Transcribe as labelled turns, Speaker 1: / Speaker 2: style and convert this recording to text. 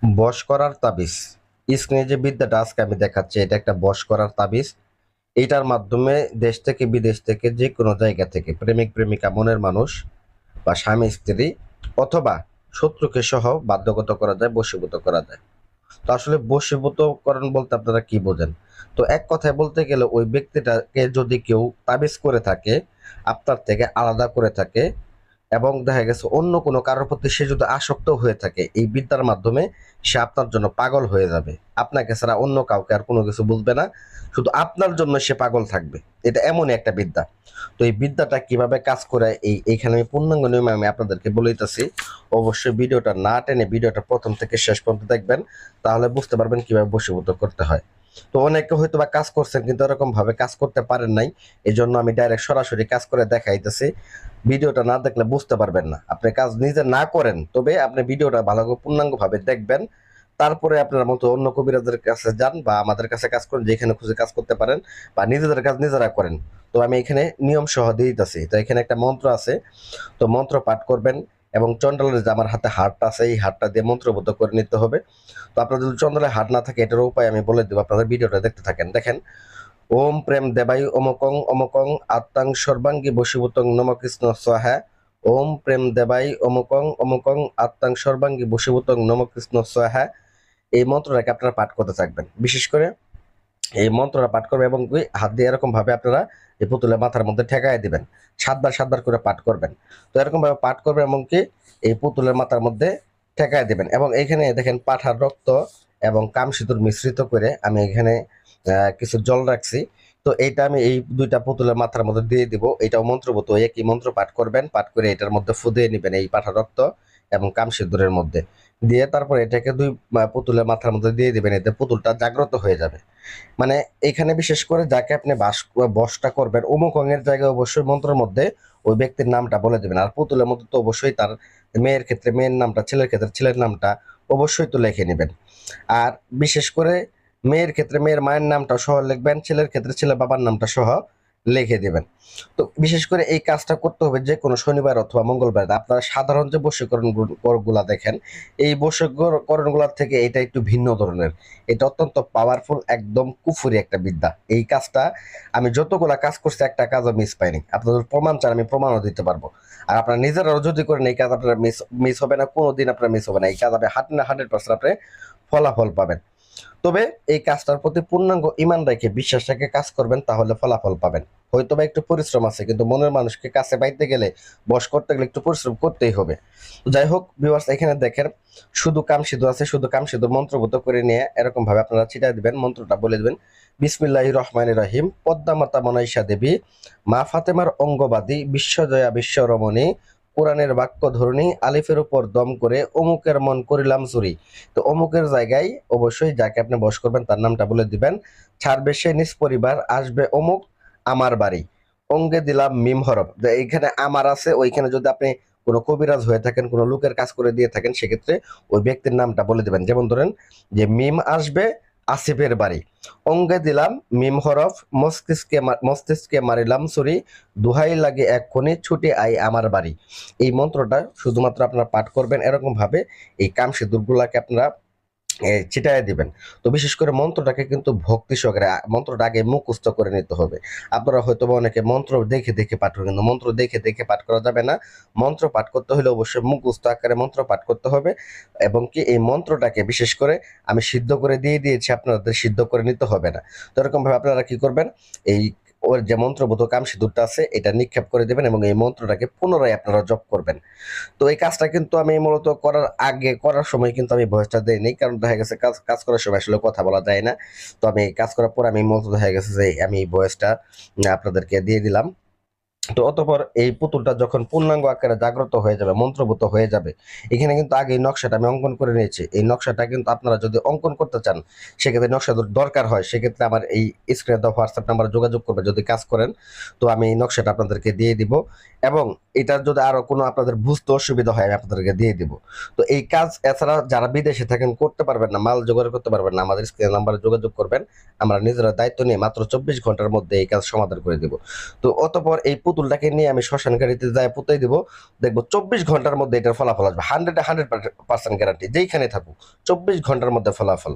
Speaker 1: বশ করার তাবিজ। স্ক্রিনে যে বিদ্যাটা আজকে আমি দেখাচ্ছি এটা একটা বশ করার তাবিজ। এইটার মাধ্যমে দেশ থেকে বিদেশ থেকে যে কোনো জায়গা থেকে প্রেমিক প্রেমিকা মনের মানুষ বা স্বামী স্ত্রী অথবা শত্রুকে সহ বাধ্যগত করা যায়, বশীভূত করা যায়। তো আসলে বশীভূতকরণ বলতে আপনারা কি বোঝেন? তো এক কথায় বলতে গেলে ওই ব্যক্তিটাকে যদি কেউ তাবিজ করে থাকে, আপনার থেকে আলাদা করে থাকে এবং দেখা গেছে অন্য কোনো কারোর প্রতি সে যদি আসক্ত হয়ে থাকে, এই বিদ্যার মাধ্যমে সে আপনার জন্য পাগল হয়ে যাবে। আপনাকে ছাড়া অন্য কাউকে আর কোনো কিছু বুঝবে না, শুধু আপনার জন্য সে পাগল থাকবে। এটা এমনই একটা বিদ্যা। তো এই বিদ্যাটা কিভাবে কাজ করে এইখানে আমি পূর্ণাঙ্গ নিয়মে আমি আপনাদেরকে বলে দিতেছি। অবশ্যই ভিডিওটা না টেনে ভিডিওটা প্রথম থেকে শেষ পর্যন্ত দেখবেন, তাহলে বুঝতে পারবেন কিভাবে বশীভূত করতে হয়। তো অনেকে হয়তো বা কাজ করছেন কিন্তু এরকম ভাবে কাজ করতে পারেন নাই, এই জন্য আমি ডাইরেক্ট সরাসরি কাজ করে দেখাইতেছি। ভিডিওটা না দেখলে বুঝতে পারবেন না। আপনি কাজ নিজে না করেন, তবে আপনি ভিডিওটা ভালো করে পূর্ণাঙ্গ ভাবে দেখবেন। তারপরে আপনার মতো অন্য কবিরাজের কাছে যান বা আমাদের কাছে কাজ করেন, যেখানে খুশি কাজ করতে পারেন, বা নিজেদের কাজ নিজেরা করেন। তো আমি এখানে নিয়ম সহ দিয়ে দিতেছি। তো এখানে একটা মন্ত্র আছে, তো মন্ত্র পাঠ করবেন এবং চন্ডালের যে আমার হাতে হাড়টা আছে এই হাড়টা দিয়ে মন্ত্রবদ্ধ করে নিতে হবে। তো আপনার যদি চন্ডালের হাড় না থাকে এটার উপায় আমি বলে দেবো, আপনাদের ভিডিওটা দেখতে থাকেন। দেখেন, ওম প্রেম দেবাই অমকং অমকং আত্মাং সর্বাঙ্গী বশীভূতং নম কৃষ্ণ স্বাহা। ওম প্রেম দেবাই অমকং অমকং আত্মাং সর্বাঙ্গী বশীভূতং নম কৃষ্ণ স্বাহা। এই মন্ত্রটাকে আপনারা পাঠ করতে থাকবেন। বিশেষ করে এই মন্ত্রটা পাঠ করবেন এবং হাত দিয়ে এরকম ভাবে আপনারা এই পুতুলের মাথার মধ্যে ঠেকায় দিবেন। সাতবার সাতবার করে পাঠ করবেন। তো এরকম ভাবে পাঠ করবেন এবং এই পুতুলের মাথার মধ্যে ঠেকায় দিবেন। এবং এখানে দেখেন পাঠার রক্ত এবং কামসিঁদুর মিশ্রিত করে আমি এখানে কিছু জল রাখছি। তো এইটা আমি এই দুইটা পুতুলের মাথার মধ্যে দিয়ে দিব। এটাও মন্ত্রবত একই মন্ত্র পাঠ করবেন, পাঠ করে এটার মধ্যে ফুদিয়ে নেবেন এই পাঠার রক্ত এবং কামসিঁদুরের মধ্যে দিয়ে, তারপর এটাকে দুই পুতুলের মাথার মধ্যে দিয়ে দিবেন। এতে পুতুলটা জাগ্রত হয়ে যাবে। মানে এখানে বিশেষ করে যাকে আপনি বশটা করবেন, অমুক অঙ্গের জায়গায় অবশ্যই মন্ত্রের মধ্যে ওই ব্যক্তির নামটা বলে দেবেন। আর পুতুলের মধ্যে তো অবশ্যই তার মেয়ের ক্ষেত্রে মেয়ের নামটা, ছেলের ক্ষেত্রে ছেলের নামটা অবশ্যই তো লিখে নেবেন। আর বিশেষ করে মেয়ের ক্ষেত্রে মেয়ের মায়ের নামটা সহ লিখবেন, ছেলের ক্ষেত্রে ছেলের বাবার নামটা সহ লিখে দেবেন। তো বিশেষ করে এই কাজটা করতে হবে যে কোনো শনিবার অথবা মঙ্গলবার। আপনারা সাধারণ যে বশীকরণ গুলা দেখেন, এই বশীকরণ গুলার থেকে এটা একটু ভিন্ন ধরনের। এটা অত্যন্ত পাওয়ারফুল, একদম কুফুরি একটা বিদ্যা। এই কাজটা আমি যতগুলা কাজ করছি একটা কাজও মিস পাইনি। আপনাদের প্রমাণ চান আমি প্রমাণও দিতে পারবো। আর আপনারা নিজেরাও যদি করেন এই কাজ আপনার মিস মিস হবে না, কোনোদিন আপনার মিস হবে না। এই কাজ আপনি 100% আপনি ফলাফল পাবেন। তবে এই কাজটার প্রতি পূর্ণাঙ্গ ইমান রেখে বিশ্বাস রেখে কাজ করবেন, তাহলে ফলাফল পাবেন। হয়তো বা একটু পরিশ্রম আছে, কিন্তু মনের মানুষকে কাছে পাইতে গেলে, বশ করতে গেলে একটু পরিশ্রম করতেই হবে। তো যাই হোক ভিউয়ার্স, এখানে দেখেন শুধু কাম সিধু আছে, শুধু কাম সিধু মন্ত্রভূত করে নিয়ে এরকম ভাবে আপনারা ছিটাই দিবেন। মন্ত্রটা বলে দিবেন, বিসমিল্লাহির রহমানির রহিম। পদ্মা মাতা মনাইসা দেবী, মা ফাতেমার অঙ্গবাদী, বিশ্বজয়া বিশ্বরমণী, কোরআনের বাক্য ধরণী, আলিফের উপর দম করে অমুকের মন করিলাম চুরি। তো অমুকের জায়গায় অবশ্যই যাকে আপনি বশ করবেন তার নামটা বলে দিবেন। ছাড়বে সে নিজ পরিবার, আসবে অমুক আমার বাড়ি। অঙ্গে দিলাম মিম হরফ। এইখানে আমার আছে, ওইখানে যদি আপনি কোনো কবিরাজ হয়ে থাকেন, কোনো লোকের কাজ করে দিয়ে থাকেন, সেক্ষেত্রে ওই ব্যক্তির নামটা বলে দিবেন। যেমন ধরেন যে মিম আসবে আসিফের বাড়ি। অঙ্গে দিলাম মিম হরফ, মস্তিষ্কে মারিলাম ছুরি, দুহাই লাগে এক্ষুনি ছুটি আই আমার বাড়ি। এই মন্ত্রটা শুধুমাত্র আপনারা পাঠ করবেন এরকম ভাবে। এই কাম সিঁদুরগুলাকে আপনারা ছিটায় দিবেন। তো বিশেষ করে মন্ত্রটাকে কিন্তু ভক্তি সহকারে মন্ত্রটা আগে মুখস্থ করে নিতে হবে। আপনারা হয়তো বা অনেকে মন্ত্র দেখে দেখে পাঠ করেন, কিন্তু মন্ত্র দেখে দেখে পাঠ করা যাবে না। মন্ত্র পাঠ করতে হলে অবশ্যই মুখস্থ আকারে মন্ত্র পাঠ করতে হবে। এবং কি এই মন্ত্রটাকে বিশেষ করে আমি সিদ্ধ করে দিয়ে দিয়েছি, আপনাদের সিদ্ধ করে নিতে হবে না। তো এরকম ভাবে আপনারা কি করবেন, এই ওর যে মন্ত্রবোধ কাম সিঁদুরটা আছে এটা নিক্ষেপ করে দেবেন এবং এই মন্ত্রটাকে পুনরায় আপনারা জপ করবেন। তো এই কাজটা কিন্তু আমি মূলত করার সময় কিন্তু আমি ভয়েসটা দেইনি, কারণ দেখা গেছে কাজ কাজ করার সময় আসলে কথা বলা যায় না। তো আমি কাজ করার পর আমি মূলত দেখা গেছে যে আমি ভয়েসটা আপনাদেরকে দিয়ে দিলাম। তো অতঃপর এই পুতুলটা যখন পূর্ণাঙ্গ আকারে জাগ্রত হয়ে যাবে, মন্ত্রভূত হয়ে যাবে, এখানে কিন্তু আগে এই নকশাটা আমি অঙ্কন করে নিয়েছি। এই নকশাটা কিন্তু আপনারা যদি অঙ্কন করতে চান, সেক্ষেত্রে নকশা দরকার হয়, সেক্ষেত্রে আমার এই স্ক্রিনে দেওয়া হোয়াটসঅ্যাপ নাম্বারে যোগাযোগ করবে যদি কাজ করেন। তো আমি এই নকশাটা আপনাদেরকে দিয়ে দিব এবং এটার যদি আরো কোনো আপনাদের বুঝতে অসুবিধা হয় আমি আপনাদেরকে দিয়ে দিব। তো এই কাজ এছাড়া যারা বিদেশে থাকেন করতে পারবেন না, মাল জোগাড় করতে পারবেন না, আমাদের স্ক্রিনে নাম্বারে যোগাযোগ করবেন। আমরা নিজেরা দায়িত্ব নিয়ে মাত্র 24 ঘন্টার মধ্যে এই কাজ সমাধান করে দিব। তো অতঃপর এই পুতুলটাকে নিয়ে আমি শ্মশান গাড়িতে যাই পুঁতাই দিব, দেখবো 24 ঘন্টার মধ্যে এটার ফলাফল আসবে, 100% গ্যারান্টি, যেইখানে থাকুক 24 ঘন্টার মধ্যে ফলাফল।